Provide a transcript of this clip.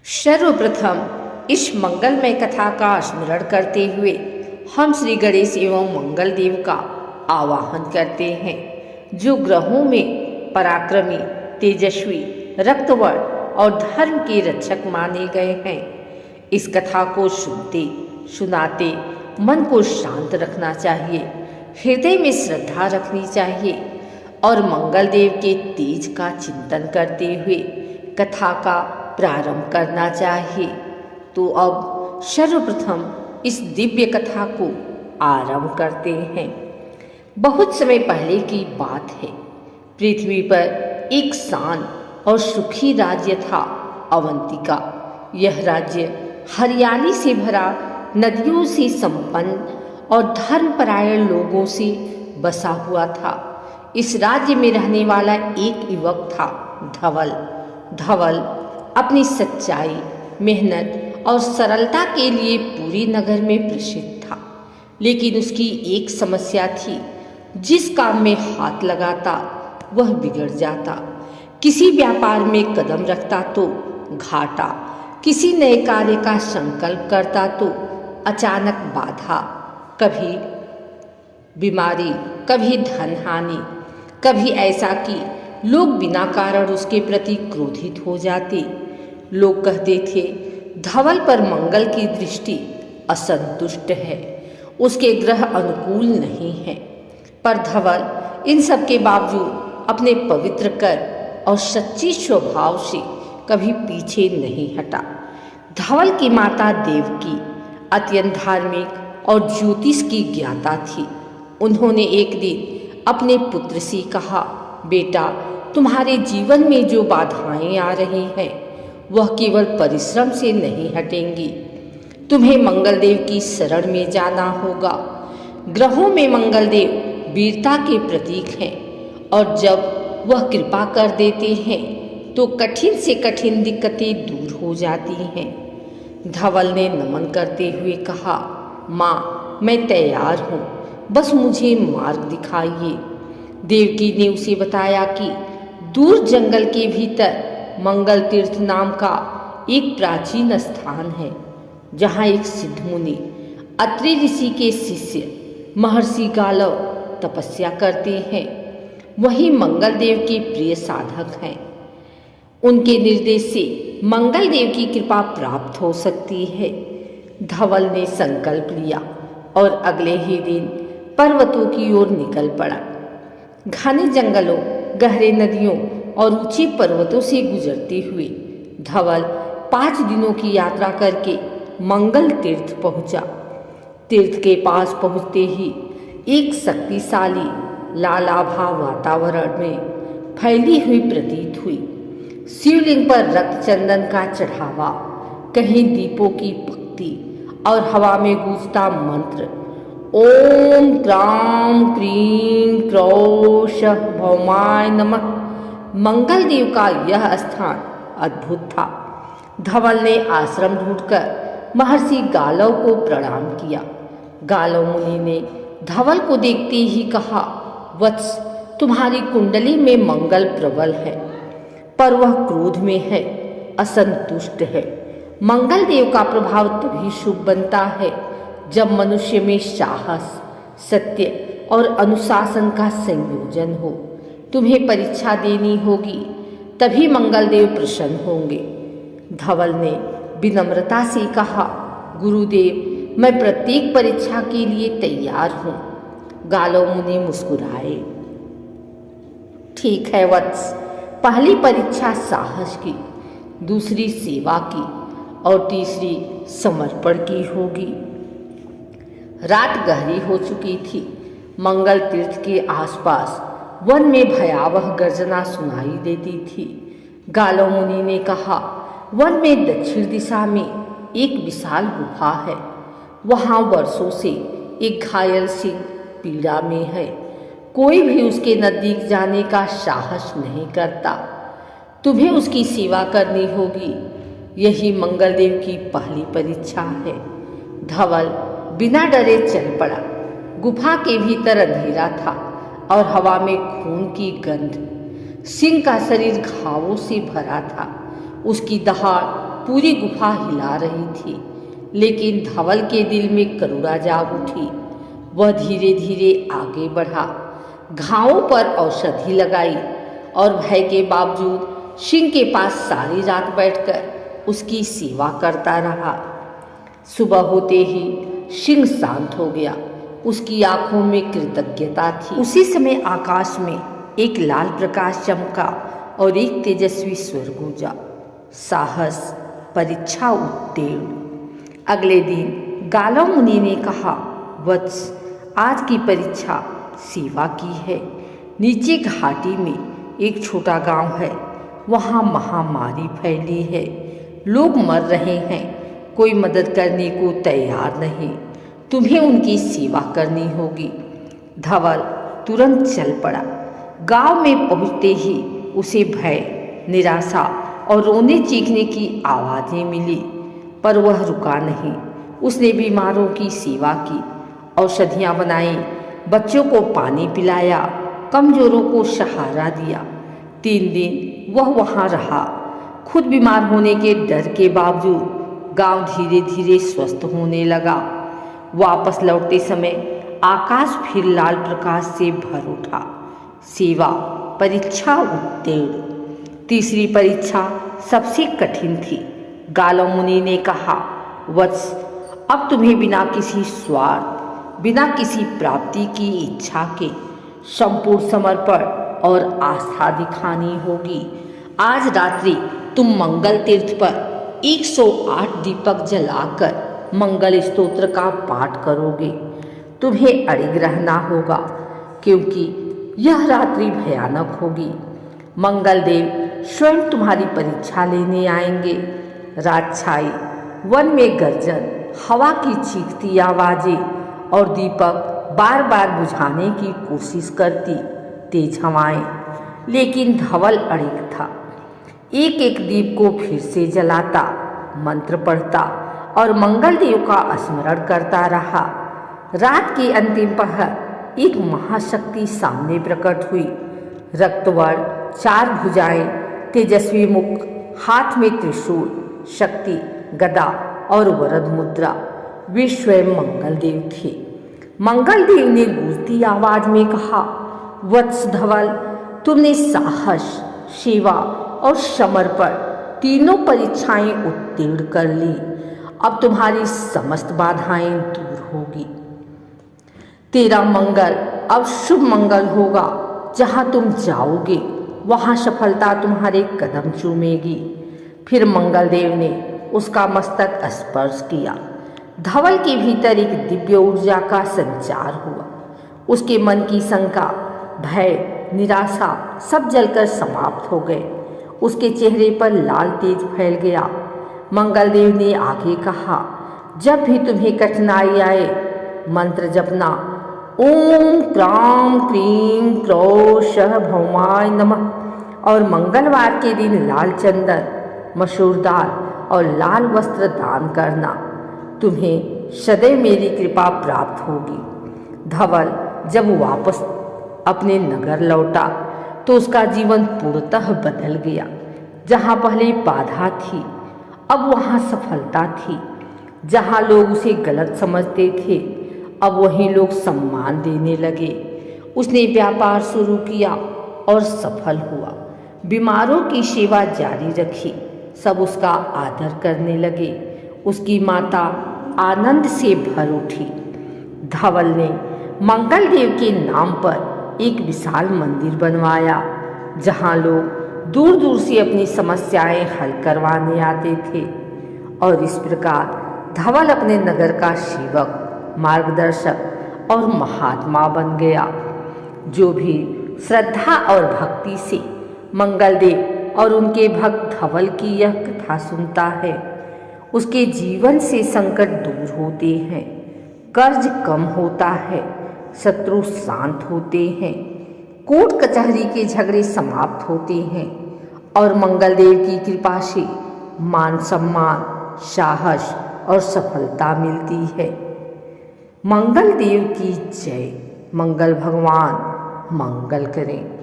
सर्वप्रथम इस मंगलमय कथा का स्मरण करते हुए हम श्री गणेश एवं मंगल देव का आवाहन करते हैं, जो ग्रहों में पराक्रमी, तेजस्वी, रक्तवर्ण और धर्म के रक्षक माने गए हैं। इस कथा को सुनते सुनाते मन को शांत रखना चाहिए, हृदय में श्रद्धा रखनी चाहिए और मंगल देव के तेज का चिंतन करते हुए कथा का प्रारंभ करना चाहिए। तो अब सर्वप्रथम इस दिव्य कथा को आरंभ करते हैं। बहुत समय पहले की बात है। पृथ्वी पर एक शांत और सुखी राज्य था, अवंतिका। यह राज्य हरियाली से भरा, नदियों से संपन्न और धर्मपरायण लोगों से बसा हुआ था। इस राज्य में रहने वाला एक युवक था, धवल। धवल अपनी सच्चाई, मेहनत और सरलता के लिए पूरे नगर में प्रसिद्ध था। लेकिन उसकी एक समस्या थी, जिस काम में हाथ लगाता वह बिगड़ जाता। किसी व्यापार में कदम रखता तो घाटा, किसी नए कार्य का संकल्प करता तो अचानक बाधा, कभी बीमारी, कभी धन हानि, कभी ऐसा कि लोग बिना कारण उसके प्रति क्रोधित हो जाते। लोग कहते थे, धवल पर मंगल की दृष्टि असंतुष्ट है, उसके ग्रह अनुकूल नहीं है। पर धवल इन सब के बावजूद अपने पवित्र कर और सच्ची स्वभाव से कभी पीछे नहीं हटा। धवल की माता देवकी अत्यंत धार्मिक और ज्योतिष की ज्ञाता थी। उन्होंने एक दिन अपने पुत्र से कहा, बेटा, तुम्हारे जीवन में जो बाधाएं आ रही हैं वह केवल परिश्रम से नहीं हटेंगी। तुम्हें मंगलदेव की शरण में जाना होगा। ग्रहों में मंगलदेव वीरता के प्रतीक हैं और जब वह कृपा कर देते हैं तो कठिन से कठिन दिक्कतें दूर हो जाती हैं। धवल ने नमन करते हुए कहा, माँ, मैं तैयार हूँ, बस मुझे मार्ग दिखाइए। देवकी ने उसे बताया कि दूर जंगल के भीतर मंगल तीर्थ नाम का एक प्राचीन स्थान है, जहाँ एक सिद्ध मुनि अत्रि ऋषि के शिष्य महर्षि गालव तपस्या करते हैं। वही मंगल देव के प्रिय साधक हैं। उनके निर्देश से मंगल देव की कृपा प्राप्त हो सकती है। धवल ने संकल्प लिया और अगले ही दिन पर्वतों की ओर निकल पड़ा। घने जंगलों, गहरे नदियों और ऊंचे पर्वतों से गुजरते हुए धवल 5 दिनों की यात्रा करके मंगल तीर्थ पहुंचा। तीर्थ के पास पहुंचते ही एक शक्तिशाली लालाभा वातावरण में फैली हुई प्रतीत हुई। शिवलिंग पर रक्त चंदन का चढ़ावा, कहीं दीपों की पंक्ति और हवा में गूंजता मंत्र, ओम क्राम क्रीम क्रौश भौमाय नमः। मंगल देव का यह स्थान अद्भुत था। धवल ने आश्रम ढूंढकर महर्षि गालव को प्रणाम किया। गालव मुनि ने धवल को देखते ही कहा, वत्स, तुम्हारी कुंडली में मंगल प्रबल है, पर वह क्रोध में है, असंतुष्ट है। मंगल देव का प्रभाव तभी शुभ बनता है जब मनुष्य में साहस, सत्य और अनुशासन का संयोजन हो। तुम्हें परीक्षा देनी होगी, तभी मंगल देव प्रसन्न होंगे। धवल ने विनम्रता से कहा, गुरुदेव, मैं प्रत्येक परीक्षा के लिए तैयार हूँ। गालव मुनि मुस्कुराए। ठीक है वत्स, पहली परीक्षा साहस की, दूसरी सेवा की और तीसरी समर्पण की होगी। रात गहरी हो चुकी थी। मंगल तीर्थ के आसपास वन में भयावह गर्जना सुनाई देती थी। गालव मुनि ने कहा, वन में दक्षिण दिशा में एक विशाल गुफा है। वहाँ वर्षों से एक घायल सिंह पीड़ा में है। कोई भी उसके नजदीक जाने का साहस नहीं करता। तुम्हें उसकी सेवा करनी होगी। यही मंगलदेव की पहली परीक्षा है। धवल बिना डरे चल पड़ा। गुफा के भीतर अंधेरा था और हवा में खून की गंध। सिंह का शरीर घावों से भरा था। उसकी दहाड़ पूरी गुफा हिला रही थी, लेकिन धवल के दिल में करुणा जाग उठी। वह धीरे धीरे आगे बढ़ा, घावों पर औषधि लगाई और भय के बावजूद सिंह के पास सारी रात बैठकर उसकी सेवा करता रहा। सुबह होते ही सिंह शांत हो गया, उसकी आंखों में कृतज्ञता थी। उसी समय आकाश में एक लाल प्रकाश चमका और एक तेजस्वी स्वर गूंजा, साहस परीक्षा उत्तीर्ण। अगले दिन गालव मुनि ने कहा, वत्स, आज की परीक्षा सेवा की है। नीचे घाटी में एक छोटा गांव है, वहाँ महामारी फैली है, लोग मर रहे हैं, कोई मदद करने को तैयार नहीं, तुम्हें उनकी सेवा करनी होगी। धवल तुरंत चल पड़ा। गांव में पहुंचते ही उसे भय, निराशा और रोने चीखने की आवाज़ें मिली, पर वह रुका नहीं। उसने बीमारों की सेवा की, औषधियाँ बनाई, बच्चों को पानी पिलाया, कमजोरों को सहारा दिया। 3 दिन वह वहाँ रहा। खुद बीमार होने के डर के बावजूद गांव धीरे धीरे स्वस्थ होने लगा। वापस लौटते समय आकाश फिर लाल प्रकाश से भर उठा। सेवा परीक्षा उत्तीर्ण। तीसरी परीक्षा सबसे कठिन थी। गालव मुनि ने कहा, वत्स, अब तुम्हें बिना किसी स्वार्थ, बिना किसी प्राप्ति की इच्छा के संपूर्ण समर्पण और आस्था दिखानी होगी। आज रात्रि तुम मंगल तीर्थ पर 108 दीपक जलाकर मंगल स्तोत्र का पाठ करोगे। तुम्हें अड़िग रहना होगा, क्योंकि यह रात्रि भयानक होगी। मंगल देव स्वयं तुम्हारी परीक्षा लेने आएंगे। रात छाई, वन में गर्जन, हवा की चीखती आवाजें और दीपक बार बार बुझाने की कोशिश करती तेज हवाएं, लेकिन धवल अड़िग था। एक एक दीप को फिर से जलाता, मंत्र पढ़ता और मंगल देव का स्मरण करता रहा। रात के अंतिम पहर एक महाशक्ति सामने प्रकट हुई। रक्तवर्ण, 4 भुजाएं, तेजस्वी मुख, हाथ में त्रिशूल, शक्ति, गदा और वरद मुद्रा। वे स्वयं मंगल देव थे। मंगल देव ने गूंजती आवाज में कहा, वत्स धवल, तुमने साहस, सेवा और समर्पण तीनों परीक्षाएं उत्तीर्ण कर ली। अब तुम्हारी समस्त बाधाएं दूर होगी। तेरा मंगल अब शुभ मंगल होगा। जहां तुम जाओगे वहां सफलता तुम्हारे कदम चूमेगी। फिर मंगल देव ने उसका मस्तक स्पर्श किया। धवल के भीतर एक दिव्य ऊर्जा का संचार हुआ। उसके मन की शंका, भय, निराशा सब जलकर समाप्त हो गए। उसके चेहरे पर लाल तेज फैल गया। मंगल देव ने आगे कहा, जब भी तुम्हें कठिनाई आए मंत्र जपना, ओम क्राम क्रीम क्रो शह भौमाय नमः। और मंगलवार के दिन लाल चंदन, मसूर दाल और लाल वस्त्र दान करना। तुम्हें सदैव मेरी कृपा प्राप्त होगी। धवल जब वापस अपने नगर लौटा तो उसका जीवन पूर्णतः बदल गया। जहाँ पहले बाधा थी, अब वहाँ सफलता थी। जहाँ लोग उसे गलत समझते थे, अब वहीं लोग सम्मान देने लगे। उसने व्यापार शुरू किया और सफल हुआ। बीमारों की सेवा जारी रखी, सब उसका आदर करने लगे। उसकी माता आनंद से भर उठी। धवल ने मंगल देव के नाम पर एक विशाल मंदिर बनवाया, जहाँ लोग दूर दूर से अपनी समस्याएं हल करवाने आते थे। और इस प्रकार धवल अपने नगर का सेवक, मार्गदर्शक और महात्मा बन गया। जो भी श्रद्धा और भक्ति से मंगल देव और उनके भक्त धवल की यह कथा सुनता है, उसके जीवन से संकट दूर होते हैं, कर्ज कम होता है, शत्रु शांत होते हैं, कोर्ट कचहरी के झगड़े समाप्त होते हैं और मंगल देव की कृपा से मान सम्मान, साहस और सफलता मिलती है। मंगल देव की जय। मंगल भगवान मंगल करें।